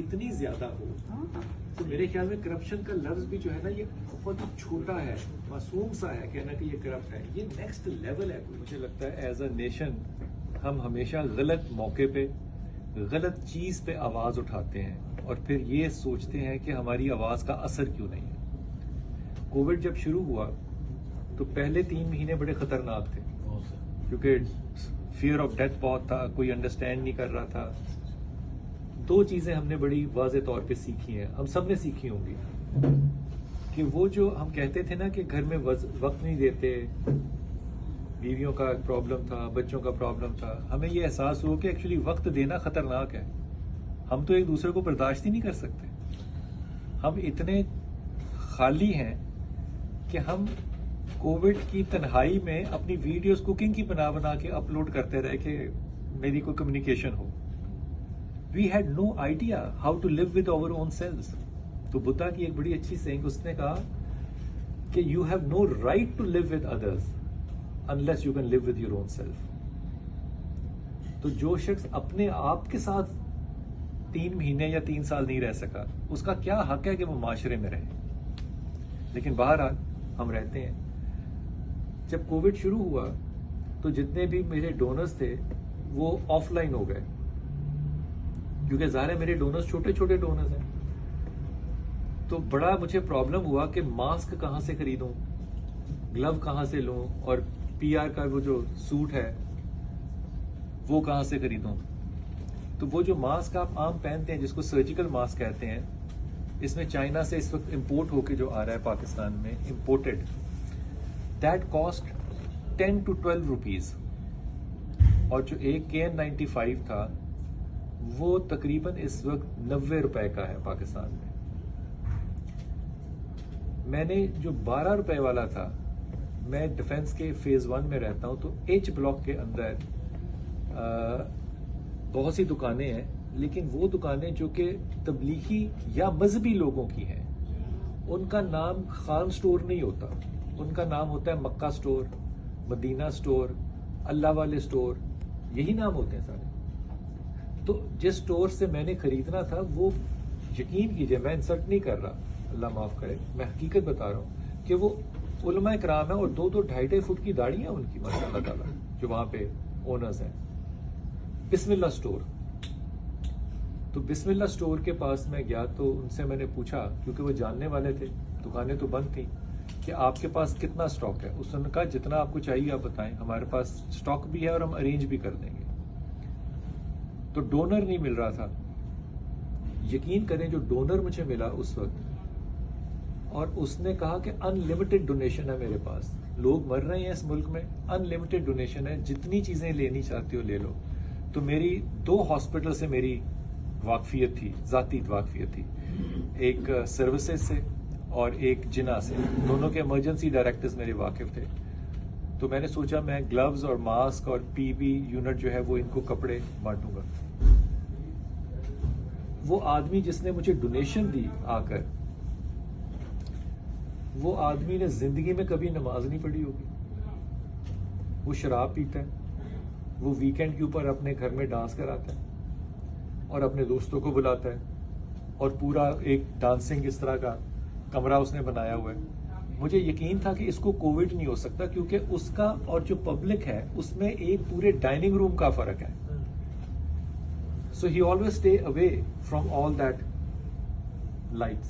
इतनी ज्यादा हो तो मेरे ख्याल में करप्शन का लफ्ज भी जो है ना ये बहुत ही छोटा है, मासूम सा है कहना कि ये करप्ट है। ये नेक्स्ट लेवल है। मुझे लगता है एज अ नेशन हम हमेशा गलत मौके पे गलत चीज पे आवाज उठाते हैं और फिर ये सोचते हैं कि हमारी आवाज का असर क्यों नहीं है। कोविड जब शुरू हुआ तो पहले 3 महीने बड़े खतरनाक थे क्योंकि फियर ऑफ डेथ बहुत था, कोई अंडरस्टैंड नहीं कर रहा था। 2 चीजें हमने बड़ी वाज़े तौर पे सीखी हैं, हम सब ने सीखी होंगी, कि वो जो हम कहते थे ना कि घर में वक्त नहीं देते, बीवियों का प्रॉब्लम था, बच्चों का प्रॉब्लम था, हमें ये एहसास हुआ कि एक्चुअली वक्त देना खतरनाक है। हम तो एक दूसरे को बर्दाश्त ही नहीं कर सकते। हम इतने खाली हैं कि हम कोविड की तन्हाई में अपनी वीडियोस कुकिंग की बना बना के अपलोड करते रहे कि मेरी कोई कम्युनिकेशन हो। We had no idea how to live with our own selves. तो बुद्धा की एक बड़ी अच्छी सेइंग, उसने कहा कि you have no right to live with others unless you can live with your own self. तो जो शख्स अपने आप के साथ 3 महीने या 3 साल नहीं रह सका, उसका क्या हक है कि वो माशरे में रहे। लेकिन बहरहाल हम रहते हैं। जब कोविड शुरू हुआ तो जितने भी मेरे डोनर्स थे वो ऑफलाइन हो गए, क्योंकि ज़ाहिर है मेरे डोनर्स छोटे छोटे डोनर्स हैं। तो बड़ा मुझे प्रॉब्लम हुआ कि मास्क कहाँ से खरीदूं, ग्लव कहाँ से लूं, और पीआर का वो जो सूट है वो कहाँ से खरीदूं। तो वो जो मास्क आप आम पहनते हैं जिसको सर्जिकल मास्क कहते हैं, इसमें चाइना से इस वक्त इंपोर्ट होके जो आ रहा है पाकिस्तान में, imported, that cost 10 to 12 rupees. और जो एक KN95 था वो तकरीबन इस वक्त 90 रुपए का है पाकिस्तान में। मैंने जो 12 रुपए वाला था, मैं डिफेंस के फेज 1 में रहता हूं, तो H ब्लॉक के अंदर बहुत सी दुकानें हैं, लेकिन वो दुकानें जो कि तबलीगी या मजहबी लोगों की हैं, उनका नाम खान स्टोर नहीं होता, उनका नाम होता है मक्का स्टोर, मदीना स्टोर, अल्लाह वाले स्टोर, यही नाम होते हैं सारे। तो जिस स्टोर से मैंने खरीदना था वो, यकीन कीजिए मैं इंसल्ट नहीं कर रहा, अल्लाह माफ करे, मैं हकीकत बता रहा हूँ कि वो उलमा इकराम है और 2-2, 2.5 फुट की दाढ़ी है उनकी माशाअल्लाह ताला, जो वहां पे ओनर्स हैं। बिस्मिल्लाह स्टोर। तो बिस्मिल्लाह स्टोर के पास मैं गया तो उनसे मैंने पूछा, क्योंकि वो जानने वाले थे, दुकानें तो बंद थी, कि आपके पास कितना स्टॉक है। उसने कहा जितना आपको चाहिए आप बताएं, हमारे पास स्टॉक भी है और हम अरेंज भी कर देंगे। तो डोनर नहीं मिल रहा था। यकीन करें जो डोनर मुझे मिला उस वक्त, और उसने कहा कि अनलिमिटेड डोनेशन है मेरे पास, लोग मर रहे हैं इस मुल्क में, अनलिमिटेड डोनेशन है, जितनी चीजें लेनी चाहते हो ले लो। तो मेरी 2 हॉस्पिटल से मेरी वाकफियत थी, जाती वाकफियत थी, एक सर्विसेज से और एक जिना से। दोनों के इमरजेंसी डायरेक्टर्स मेरे वाकिफ थे। तो मैंने सोचा मैं ग्लव्स और मास्क और पीबी यूनिट जो है वो इनको कपड़े बांटूंगा। वो आदमी जिसने मुझे डोनेशन दी आकर, वो आदमी ने जिंदगी में कभी नमाज नहीं पढ़ी होगी, वो शराब पीता है, वो वीकेंड के ऊपर अपने घर में डांस कराता है और अपने दोस्तों को बुलाता है, और पूरा एक डांसिंग इस तरह का कमरा उसने बनाया हुआ है। मुझे यकीन था कि इसको कोविड नहीं हो सकता, क्योंकि उसका और जो पब्लिक है उसमें एक पूरे डाइनिंग रूम का फर्क है। So he always stay away from all that lights,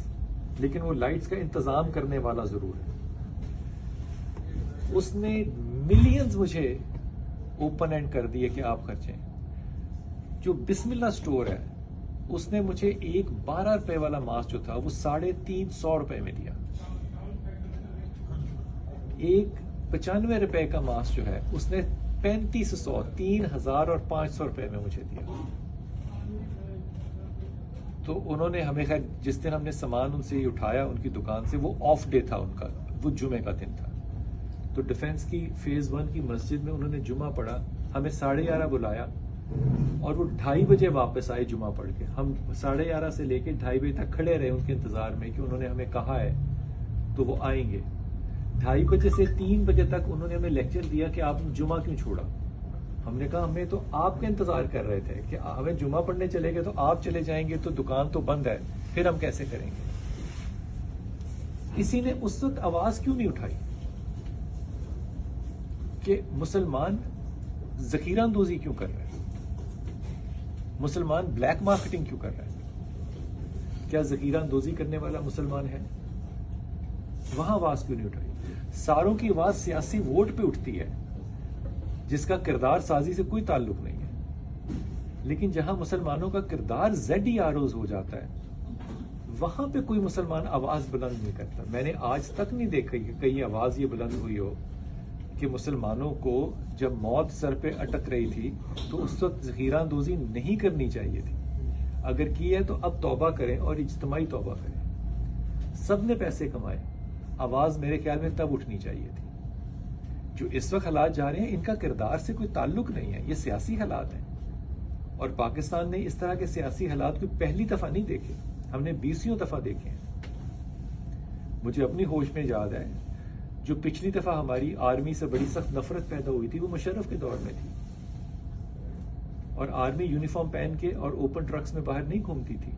लेकिन वो लाइट्स का इंतजाम करने वाला जरूर है। उसने मिलियंस मुझे ओपन एंड कर दिए कि आप खर्चें। जो बिस्मिल्लाह स्टोर है उसने मुझे एक 12 रुपए वाला मास्क जो था वो 350 रुपए में दिया। एक 95 रुपए का मास्क जो है उसने 3500, 3000 और 500 रुपए में मुझे दिया। तो उन्होंने हमें, खैर जिस दिन हमने सामान उनसे ही उठाया उनकी दुकान से, वो ऑफ डे था उनका, वो जुमे का दिन था। तो डिफेंस की फेज 1 की मस्जिद में उन्होंने जुमा पढ़ा, हमें 11:30 बुलाया और वो 2:30 बजे वापस आए जुमा पढ़ के। हम 11:30 से लेके 2:30 बजे तक खड़े रहे उनके इंतजार में कि उन्होंने हमें कहा है तो वो आएंगे। 2:30 बजे से 3 बजे तक उन्होंने हमें लेक्चर दिया कि आपने जुमा क्यों छोड़ा। हमने कहा हमें तो आपका इंतजार कर रहे थे कि हमें जुमा पढ़ने चले गए तो आप चले जाएंगे तो दुकान तो बंद है, फिर हम कैसे करेंगे। किसी ने उस वक्त आवाज क्यों नहीं उठाई कि मुसलमान जखीरा अंदोजी क्यों कर रहे हैं, मुसलमान ब्लैक मार्केटिंग क्यों कर रहे हैं, क्या जखीरा अंदोजी करने वाला मुसलमान है? वहां आवाज क्यों नहीं उठाई? सारों की आवाज सियासी वोट पे उठती है जिसका किरदार साजी से कोई ताल्लुक नहीं है, लेकिन जहां मुसलमानों का किरदार ZEROs हो जाता है वहां पे कोई मुसलमान आवाज बुलंद नहीं करता। मैंने आज तक नहीं देखा कि कहीं आवाज ये बुलंद हुई हो कि मुसलमानों को जब मौत सर पे अटक रही थी तो उस वक्त ज़खीरा अंदोजी नहीं करनी चाहिए थी, अगर की है तो अब तौबा करें और इज्तिमाई तौबा करें। सब ने पैसे कमाए, आवाज मेरे ख्याल में तब उठनी चाहिए थी। जो इस वक्त हालात जा रहे हैं इनका किरदार से कोई ताल्लुक नहीं है, ये सियासी हालात हैं और पाकिस्तान ने इस तरह के सियासी हालात कोई पहली दफा नहीं देखे, हमने 20 दफा देखे हैं। मुझे अपनी होश में याद है जो पिछली दफा हमारी आर्मी से बड़ी सख्त नफरत पैदा हुई थी वो मुशर्रफ के दौर में थी और आर्मी यूनिफॉर्म पहन के और ओपन ट्रक्स में बाहर नहीं घूमती थी।